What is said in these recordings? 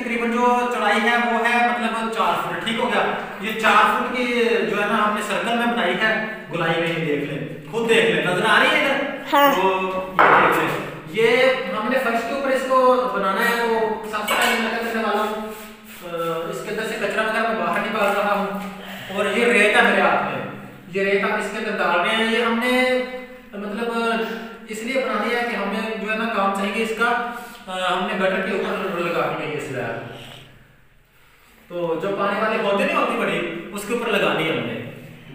तकरीबन जो चौड़ाई है वो है मतलब 4 फुट। ठीक हो गया। ये 4 फुट की जो है ना हमने सर्कल में बनाई है गोलाई में। देख ले, खुद देख ले, नजर आ रही है इधर? हाँ। तो ये देख ले, ये हमने फर्श के ऊपर इसको बनाना है। तो सबसे पहले मैं क्या करने वाला हूँ, इसके अंदर से कचरा वगैरह मैं बाहर निकाल रहा हूँ। और ये रेत है मेरे हाथ में, ये रेत आप इसके अंदर डाल रहे हैं। ये हमने मतलब इसलिए बनानी है कि हमें जो है ना काम चाहिए इसका, हमने गटर के ऊपर लगानी है ये स्लैब। तो जो पानी वाले होते नहीं होती बड़ी, उसके ऊपर लगानी है हमने।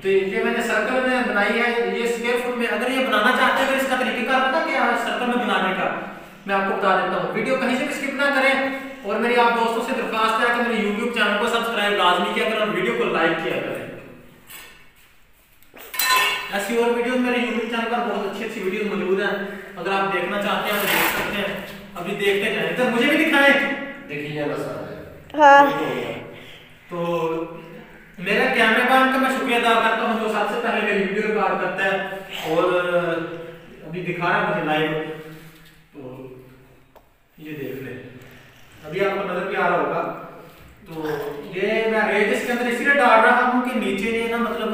तो ये मैंने सर्कल में बनाई है। ये स्क्वायर फुट में अगर ये बनाना चाहते हैं तो इसका तरीका पता क्या है सर्कल में बनाने का, मैं आपको बता देता हूँ। वीडियो कहीं से भी स्किप ना करें। और मेरी आप दोस्तों से दरख्वास्त है कि मेरे YouTube चैनल को सब्सक्राइब लाजमी किया करें और वीडियो को लाइक किया करें। ऐसी और वीडियोस मेरे YouTube चैनल पर बहुत अच्छी अच्छी वीडियोस मौजूद हैं। अगर आप देखना चाहते हैं तो देख सकते हैं। अभी देखते जाएं। तो मुझे भी दिखाएं, देखिए बस आ जाए। हाँ। तो मेरे कैमरामैन का मैं शुक्रिया अदा करता हूँ जो सबसे पहले मेरी वीडियो रिकॉर्ड करता है और अभी दिखा रहा है मुझे लाइव। तो ये देख ले, अभी आपको नजर भी आ रहा होगा। तो ये मैं रेत इसके अंदर इसलिए डाल रहा हूँ कि नीचे ये ना मतलब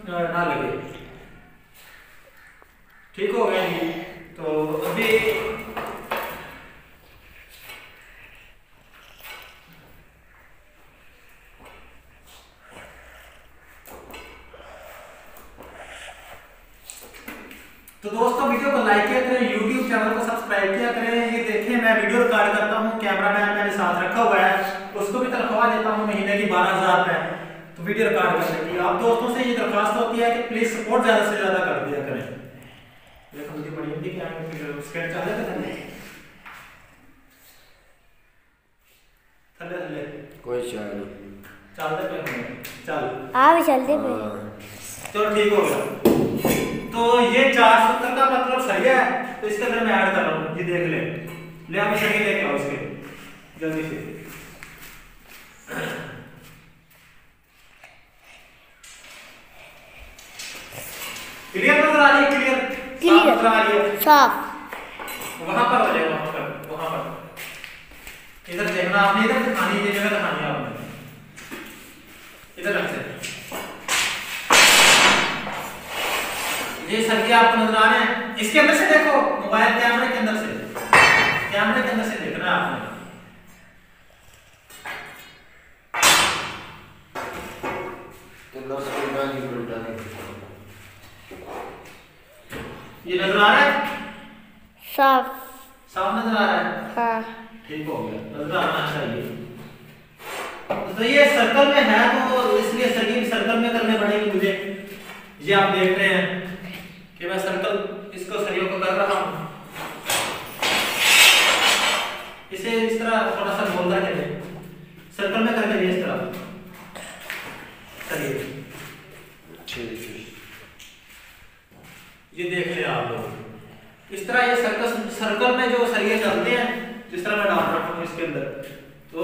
ना लगे। ठीक हो गया जी। तो अभी तो दोस्तों वीडियो को लाइक किया करें, YouTube चैनल को सब्सक्राइब किया करें। ये देखें मैं वीडियो रिकॉर्ड करता हूँ, कैमरामैन मैंने साथ रखा हुआ है, उसको भी तनख्वाह देता हूँ महीने की 12,000 रुपए तो वीडियो रिकॉर्ड करने की। आप दोस्तों से ये दरख्वास्त होती है कि प्लीज सपोर्ट ज्यादा से ज्यादा कर दिया करें। देखो मुझे बड़ी हिंदी क्या है, फिर स्केच चाहे तो करने थले थले कोई शायद नहीं चलते पे चल आ भी चलते पे। चलो ठीक हो गया। तो ये 470 का मतलब सरिया है, तो इसके अंदर मैं ऐड कर रहा हूँ। ये देख ले आप सरिया लेके आओ इसके जल्दी से। क्लियर नजर आ रही है? क्लियर नजर आ रही है? साफ। वहां पर हो जाएगा, वहां पर इधर देखना आपने, इधर दिखानी है, ये जगह दिखानी है आपने, इधर रख से। ये सरिया आपको नजर आ रहे हैं? इसके अंदर से देखो, मोबाइल कैमरे के अंदर से देखना है आपने। ये नजर आ रहा है? साफ साफ नजर आ रहा है? हाँ। ठीक हो गया, नजर आना चाहिए। तो ये सर्कल में है तो इसलिए सरिया सर्कल में करने पड़ेगी मुझे। ये आप देख रहे हैं कि मैं सर्कल इसको सरियों को कर रहा हूं। इसे इस तरह थोड़ा सा बोलता चले, सर्कल में करके इस तरह सरिये। ये देख ले आप लोग, इस तरह ये सर्कल में जो सरिये चलते हैं, जिस तरह मैं डाल रहा हूँ इसके अंदर। तो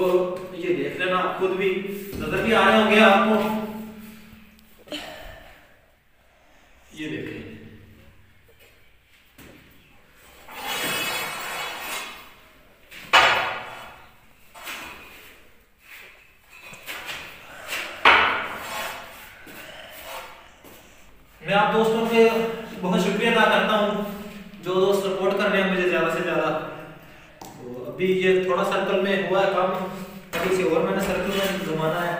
ये देख लेना, आप खुद भी नजर भी आ रहे होंगे आपको। ये देखिए मैं आप दोस्तों के बहुत शुक्रिया अदा करता हूँ जो दोस्त सपोर्ट कर रहे हैं मुझे ज़्यादा से ज़्यादा। तो अभी ये थोड़ा सर्कल में हुआ है काम, अभी से और मैंने सर्कल में घुमाना है।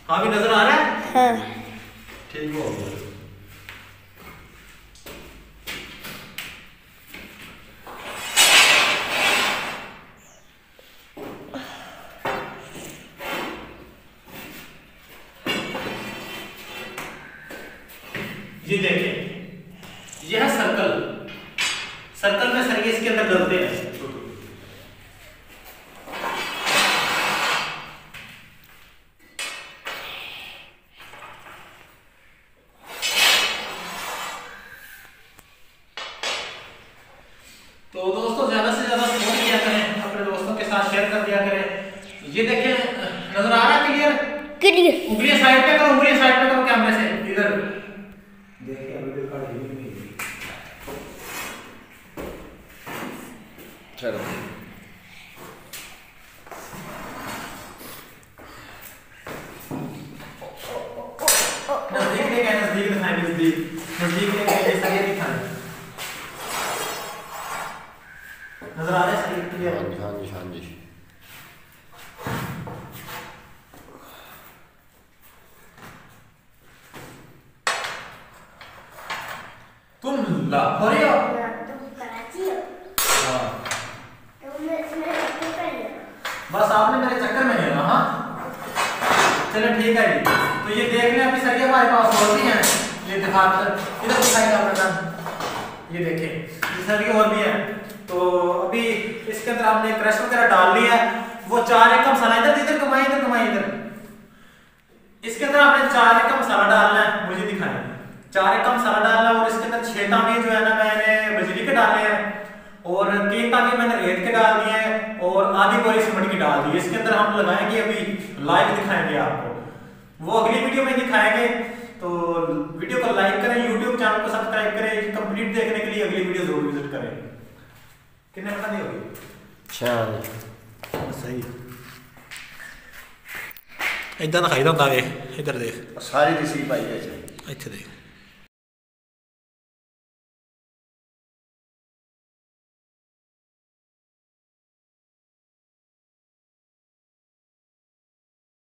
हाँ भी नजर आ रहा है? हाँ। ठीक हो गया। ये देखें, यह सर्कल में सरिये इसके अंदर डलते हैं। तो दोस्तों ज्यादा से ज्यादा सपोर्ट किया करें, अपने दोस्तों के साथ शेयर कर दिया करें। ये देखें, नजर आ रहा है क्लियर? क्लियर। उंगली साइड पे करो, उंगली साइड पे करो कैमरे से इधर। देखिए अभी दिल काट ही नहीं। चलो नजदीक लेके आए, नजदीक दिखाएं, नजदीक लेके आए, सही दिखाएं। नजर आ रहा है सही क्लियर? हाँ जी हाँ जी हाँ जी। तुम लाहौरी हो? तुम कराची हो? हाँ। तुमने मेरे चक्कर कर लिया। बस आपने मेरे चक्कर में लेना। हाँ चलो ठीक है जी। तो ये देख लें अभी सर ये हमारे पास और भी हैं। ये दिखा इधर दिखाएगा अपना नाम। ये देखें ये सर ये और भी है। तो अभी इसके अंदर हमने क्रश वगैरह डाल लिया है। वो 4 एक का मसाला इधर कमाई इधर। इसके अंदर आपने 4 एक का मसाला डालना है, मुझे दिखाएं। 4 एक का मसाला डालना है और इसके अंदर 6 तांबे जो है ना मैंने बजरी के डाले हैं और 3 तांबे मैंने रेत के डाल दिए हैं और आधी बोरी सीमेंट की डाल दी है। इसके अंदर हम लगाएंगे अभी लाइव दिखाएंगे आपको, वो अगली वीडियो में दिखाएंगे। तो वीडियो को लाइक करें, YouTube चैनल को सब्सक्राइब करें। कंप्लीट देखने के लिए अगली वीडियो जरूर विजिट करें। कितने बता दी होगी? 6 सही इधर दिखाई दे, इधर देख सारी किसी पाई है। ਇੱਥੇ ਦੇਖ